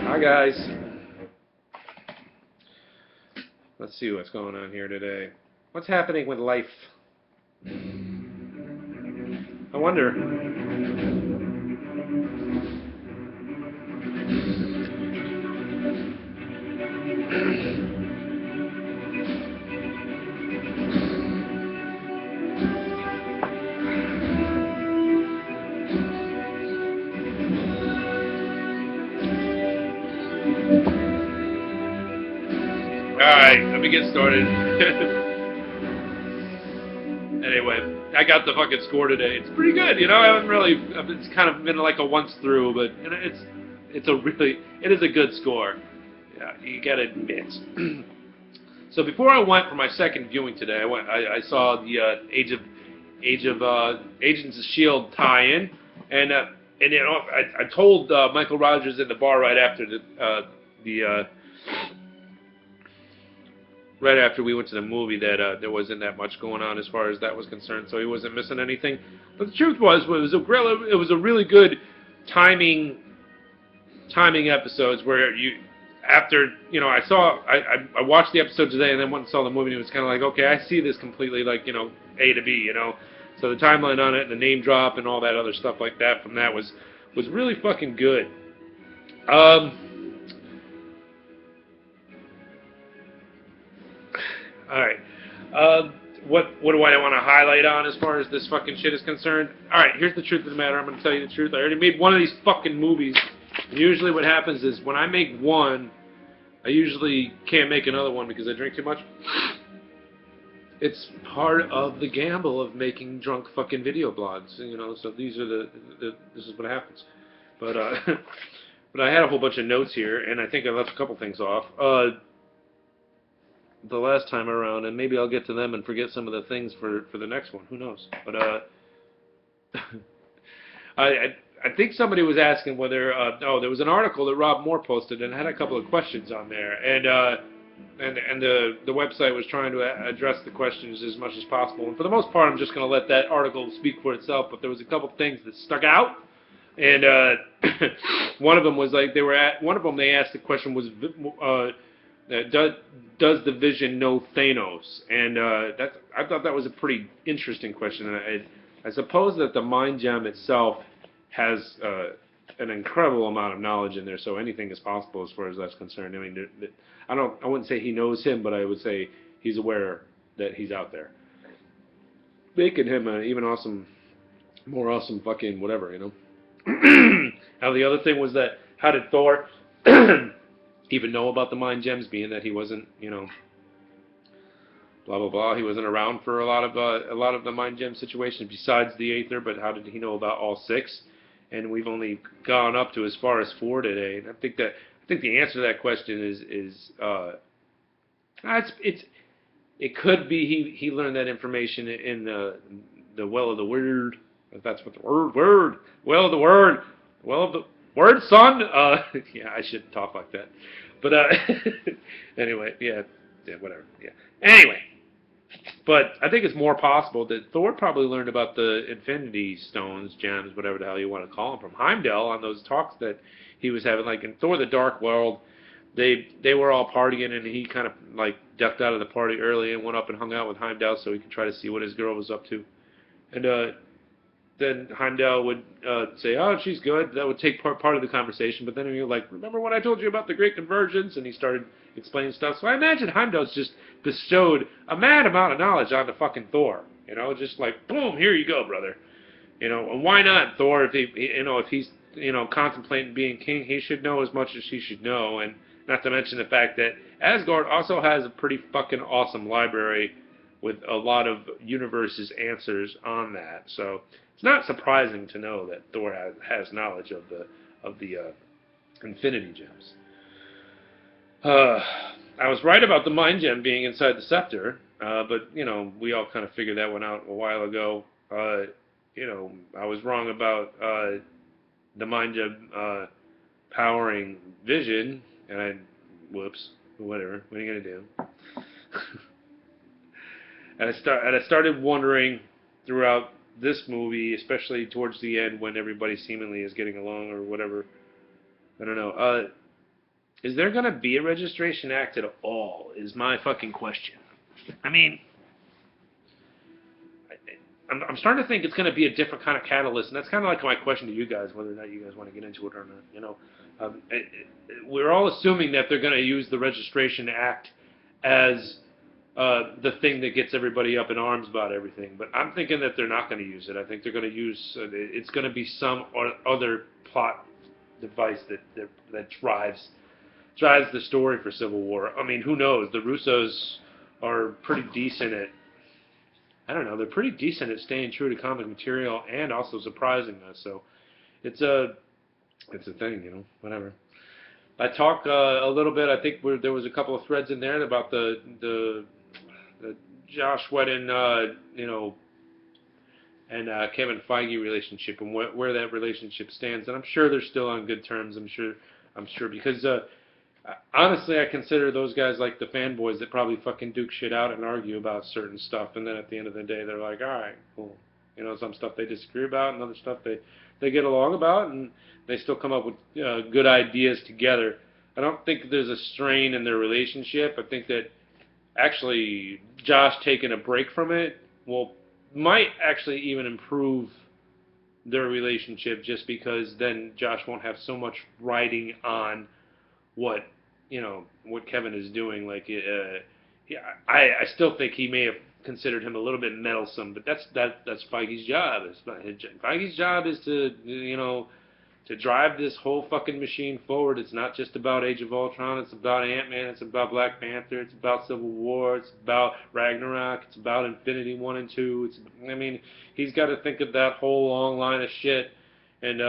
Hi guys. Let's see what's going on here today. What's happening with life? I wonder. Alright, let me get started. Anyway, I got the fucking score today. It's pretty good, you know. I haven't really. It's kind of been like a once through, but it is a good score. Yeah, you gotta admit. So before I went for my second viewing today, I saw the Agents of Shield tie-in, and you know I told Michael Rogers in the bar right after right after we went to the movie that there wasn't that much going on as far as that was concerned, so he wasn't missing anything. But the truth was, it was a really good timing episodes where after I watched the episode today and then went and saw the movie and it was kind of like, okay, I see this completely like, you know, A to B, you know. So the timeline on it and the name drop and all that other stuff like that from that was really fucking good. Alright. What do I want to highlight on as far as this fucking shit is concerned? Alright, here's the truth of the matter. I'm going to tell you the truth. I already made one of these fucking movies. And usually what happens is when I make one, I usually can't make another one because I drink too much. It's part of the gamble of making drunk fucking video blogs, you know, so this is what happens. But but I had a whole bunch of notes here, and I think I left a couple things off. The last time around, and maybe I'll get to them and forget some of the things for the next one. Who knows? But I think somebody was asking whether there was an article that Rob Moore posted and had a couple of questions on there, and the website was trying to address the questions as much as possible. And for the most part, I'm just going to let that article speak for itself. But there was a couple things that stuck out, and one of them was like they asked the question was. Does the Vision know Thanos? And I thought that was a pretty interesting question. And I suppose that the Mind Gem itself has an incredible amount of knowledge in there, so anything is possible as far as that's concerned. I mean, I wouldn't say he knows him, but I would say he's aware that he's out there, making him an even more awesome fucking whatever, you know. Now the other thing was that how did Thor even know about the Mind Gems, being that he wasn't, you know, blah blah blah. He wasn't around for a lot of the Mind Gem situation besides the Aether. But how did he know about all 6? And we've only gone up to as far as 4 today. And I think the answer to that question is it could be he learned that information in the well of the word. If that's what the well of the word, son. Yeah, I shouldn't talk like that. But anyway, yeah, whatever. Yeah. Anyway, but I think it's more possible that Thor probably learned about the Infinity Stones, gems, whatever the hell you want to call them, from Heimdall on those talks that he was having. Like in Thor: The Dark World, they were all partying, and he kind of like ducked out of the party early and went up and hung out with Heimdall so he could try to see what his girl was up to, and then Heimdall would say, oh, she's good. That would take part of the conversation. But then you're like, remember when I told you about the Great Convergence? And he started explaining stuff. So I imagine Heimdall's just bestowed a mad amount of knowledge onto fucking Thor. You know, just like, boom, here you go, brother. You know, and why not Thor? If he's contemplating being king, he should know as much as he should know. And not to mention the fact that Asgard also has a pretty fucking awesome library with a lot of universe's answers on that. So it's not surprising to know that Thor has knowledge of the Infinity Gems. I was right about the Mind Gem being inside the Scepter, but you know, we all kind of figured that one out a while ago. You know, I was wrong about the Mind Gem powering Vision, and whoops, whatever. What are you gonna do? And I started wondering throughout this movie, especially towards the end when everybody seemingly is getting along or whatever. I don't know. Is there going to be a Registration Act at all? Is my fucking question. I mean, I'm starting to think it's going to be a different kind of catalyst, and that's kind of like my question to you guys, whether or not you guys want to get into it or not. You know, we're all assuming that they're going to use the Registration Act as the thing that gets everybody up in arms about everything, but I'm thinking that they're not going to use it. I think they're going to use it's going to be some other plot device that drives the story for Civil War. I mean, who knows? The Russos are pretty decent at, I don't know, they're pretty decent at staying true to comic material and also surprising us. So it's a thing, you know, whatever. I talk a little bit. I think there was a couple of threads in there about the Josh Whedon, you know, and Kevin Feige relationship and where that relationship stands. And I'm sure they're still on good terms. I'm sure because honestly, I consider those guys like the fanboys that probably fucking duke shit out and argue about certain stuff, and then at the end of the day, they're like, all right, cool. You know, some stuff they disagree about, and other stuff they get along about, and they still come up with good ideas together. I don't think there's a strain in their relationship. I think that actually Josh taking a break from it might actually even improve their relationship, just because then Josh won't have so much riding on what Kevin is doing. Like, I still think he may have considered him a little bit meddlesome, but that's Feige's job. Feige's job is to drive this whole fucking machine forward. It's not just about Age of Ultron. It's about Ant-Man. It's about Black Panther. It's about Civil War. It's about Ragnarok. It's about Infinity 1 and 2. He's got to think of that whole long line of shit. And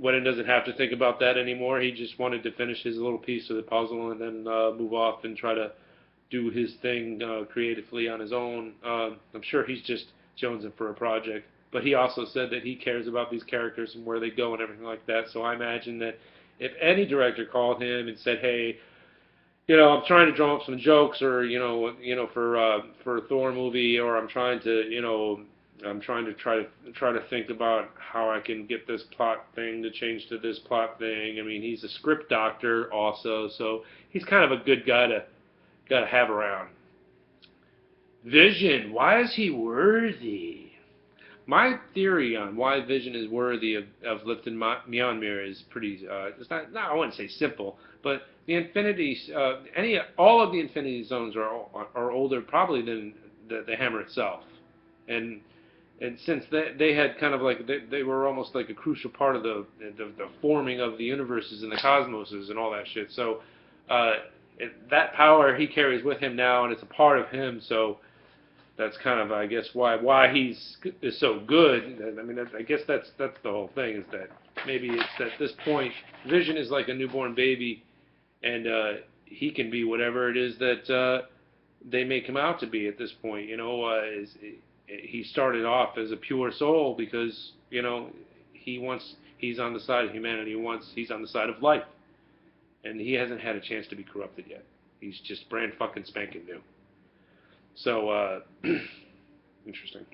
Whedon doesn't have to think about that anymore. He just wanted to finish his little piece of the puzzle and then move off and try to do his thing creatively on his own. I'm sure he's just jonesing for a project. But he also said that he cares about these characters and where they go and everything like that. So I imagine that if any director called him and said, "Hey, I'm trying to draw up some jokes, or for a Thor movie, or I'm trying to try to think about how I can get this plot thing to change to this plot thing." I mean, he's a script doctor also, so he's kind of a good guy to have around. Vision, why is he worthy? My theory on why Vision is worthy of lifting Mjolnir is pretty, it's not, I wouldn't say simple, but the all of the Infinity Zones are older probably than the Hammer itself. And since they had kind of like, they were almost like a crucial part of the forming of the universes and the cosmoses and all that shit. So that power he carries with him now, and it's a part of him, so that's kind of, I guess, why is so good. I mean, I guess that's the whole thing, is that maybe it's at this point, Vision is like a newborn baby, and he can be whatever it is that they make him out to be at this point. He started off as a pure soul because he's on the side of humanity. He's on the side of life, and he hasn't had a chance to be corrupted yet. He's just brand fucking spanking new. So, interesting.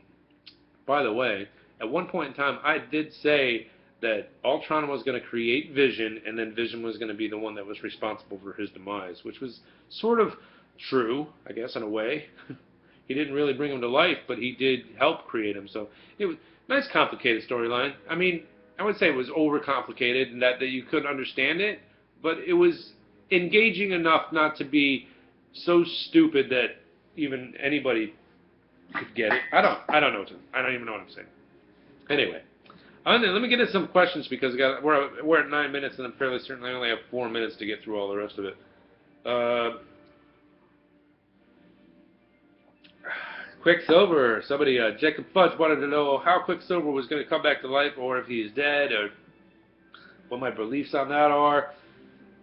By the way, at one point in time, I did say that Ultron was going to create Vision, and then Vision was going to be the one that was responsible for his demise, which was sort of true, I guess, in a way. He didn't really bring him to life, but he did help create him. So it was a nice, complicated storyline. I mean, I would say it was overcomplicated and that you couldn't understand it, but it was engaging enough not to be so stupid that even anybody could get it. I don't even know what I'm saying. Anyway, let me get into some questions, because we're at 9 minutes, and I'm fairly certain I only have 4 minutes to get through all the rest of it. Quicksilver. Somebody, Jacob Fudge, wanted to know how Quicksilver was going to come back to life, or if he is dead, or what my beliefs on that are.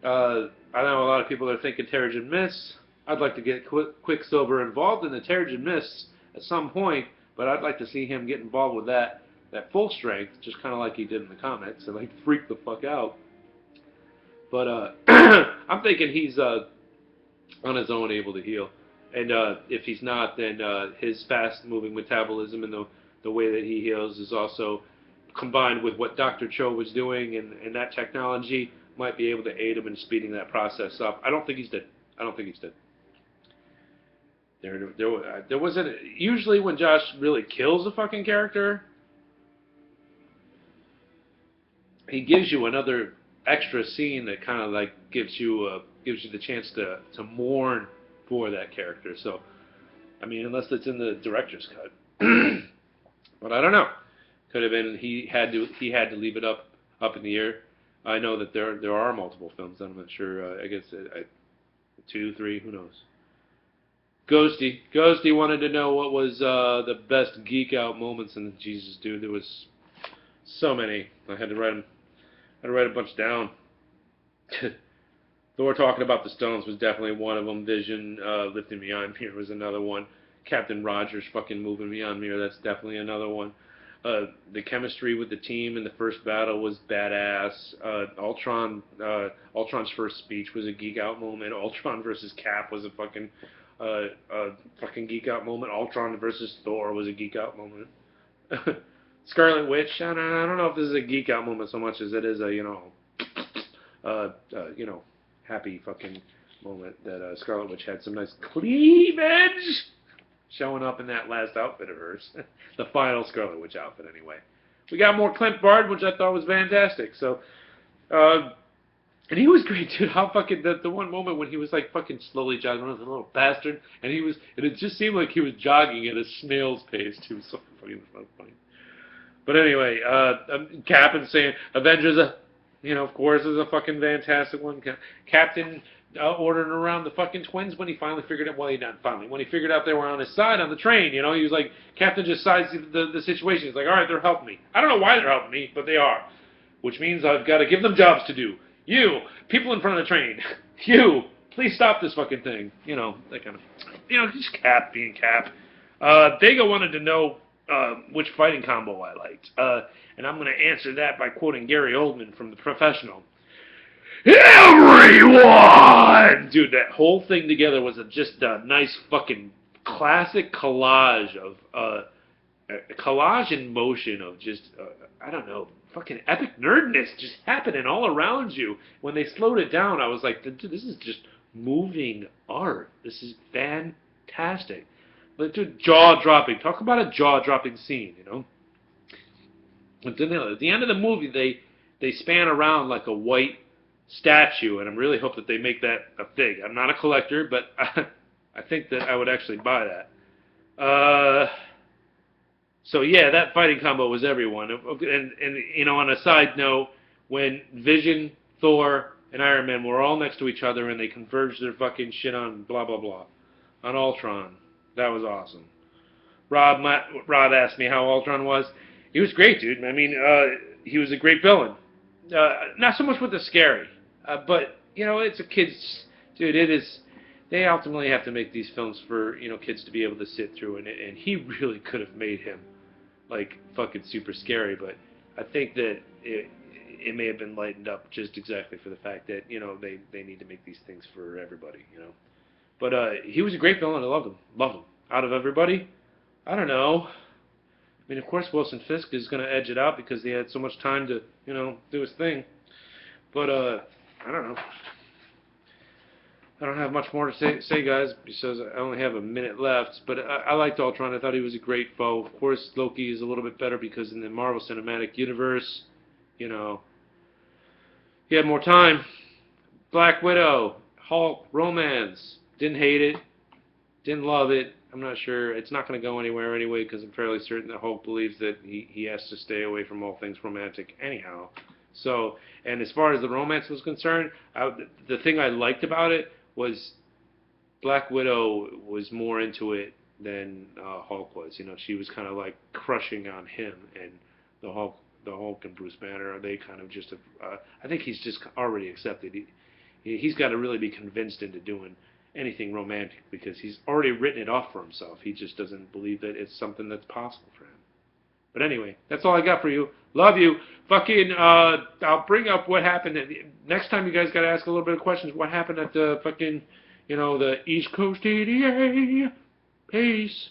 I know a lot of people are thinking Terrigen Mist. I'd like to get Quicksilver involved in the Terrigen Mist at some point, but I'd like to see him get involved with that full strength, just kind of like he did in the comics, and like freak the fuck out. But I'm thinking he's on his own able to heal. And if he's not, then his fast-moving metabolism and the way that he heals is also combined with what Dr. Cho was doing and that technology. might be able to aid him in speeding that process up. I don't think he's dead. I don't think he's dead. There wasn't... Usually when Josh really kills a fucking character, he gives you another extra scene that kind of like gives you the chance to mourn for that character. So, I mean, unless it's in the director's cut. But I don't know. Could have been he had to leave it up in the air. I know that there are multiple films. I'm not sure. I guess 2, 3. Who knows? Ghosty wanted to know what was the best geek out moments in Jesus, dude. There was so many. I had to write a bunch down. Thor talking about the Stones was definitely one of them. Vision lifting me on Mir was another one. Captain Rogers fucking moving me on Mir, that's definitely another one. The chemistry with the team in the first battle was badass. Ultron's first speech was a geek out moment. Ultron versus Cap was a fucking geek out moment. Ultron versus Thor was a geek out moment. Scarlet Witch, I don't know if this is a geek out moment so much as it is a happy fucking moment that Scarlet Witch had some nice cleavage showing up in that last outfit of hers. The final Scarlet Witch outfit, anyway. We got more Clint Bard, which I thought was fantastic. So, and he was great, dude. How fucking, the one moment when he was like fucking slowly jogging around, the little bastard, and it just seemed like he was jogging at a snail's pace. He was so fucking funny. But anyway, Cap and saying Avengers, of course, is a fucking fantastic one. Captain ordering around the fucking twins when he finally figured out, when he figured out they were on his side on the train, he was like, Captain just sides the situation. He's like, all right, they're helping me. I don't know why they're helping me, but they are. Which means I've got to give them jobs to do. You, people in front of the train, you, please stop this fucking thing. That kind of, just Cap being Cap. Vega wanted to know which fighting combo I liked. And I'm going to answer that by quoting Gary Oldman from The Professional. Everyone! Dude, that whole thing together was just a nice fucking classic collage of, collage in motion of just, I don't know, fucking epic nerdness just happening all around you. When they slowed it down, I was like, dude, this is just moving art. This is fantastic. But dude, jaw-dropping. Talk about a jaw-dropping scene, At the end of the movie, they span around like a white statue, and I really hope that they make that a thing. I'm not a collector, but I think that I would actually buy that. So yeah, that fighting combo was everyone. And on a side note, when Vision, Thor, and Iron Man were all next to each other and they converged their fucking shit on blah blah blah on Ultron, that was awesome. Rob asked me how Ultron was. He was great, dude. I mean, he was a great villain. Not so much with the scary, but it's a kid's. Dude, it is. They ultimately have to make these films for kids to be able to sit through, and he really could have made him like fucking super scary. But I think that it may have been lightened up just exactly for the fact that they need to make these things for everybody. But he was a great villain. I loved him. Out of everybody, I don't know. I mean, of course, Wilson Fisk is going to edge it out because he had so much time to, do his thing. But, I don't know. I don't have much more to say, guys, because I only have a minute left. But I liked Ultron. I thought he was a great foe. Of course, Loki is a little bit better because in the Marvel Cinematic Universe, he had more time. Black Widow, Hulk, romance. Didn't hate it. Didn't love it. I'm not sure. It's not going to go anywhere anyway because I'm fairly certain that Hulk believes that he has to stay away from all things romantic anyhow. So, and as far as the romance was concerned, the thing I liked about it was Black Widow was more into it than Hulk was. She was kind of like crushing on him, and the Hulk and Bruce Banner, they kind of just, I think he's just already accepted. He's got to really be convinced into doing anything romantic because he's already written it off for himself. He just doesn't believe that it's something that's possible for him. But anyway, that's all I got for you. Love you. Fucking, I'll bring up what happened. Next time you guys got to ask a little bit of questions. What happened at the fucking, the East Coast ECTDA? Peace.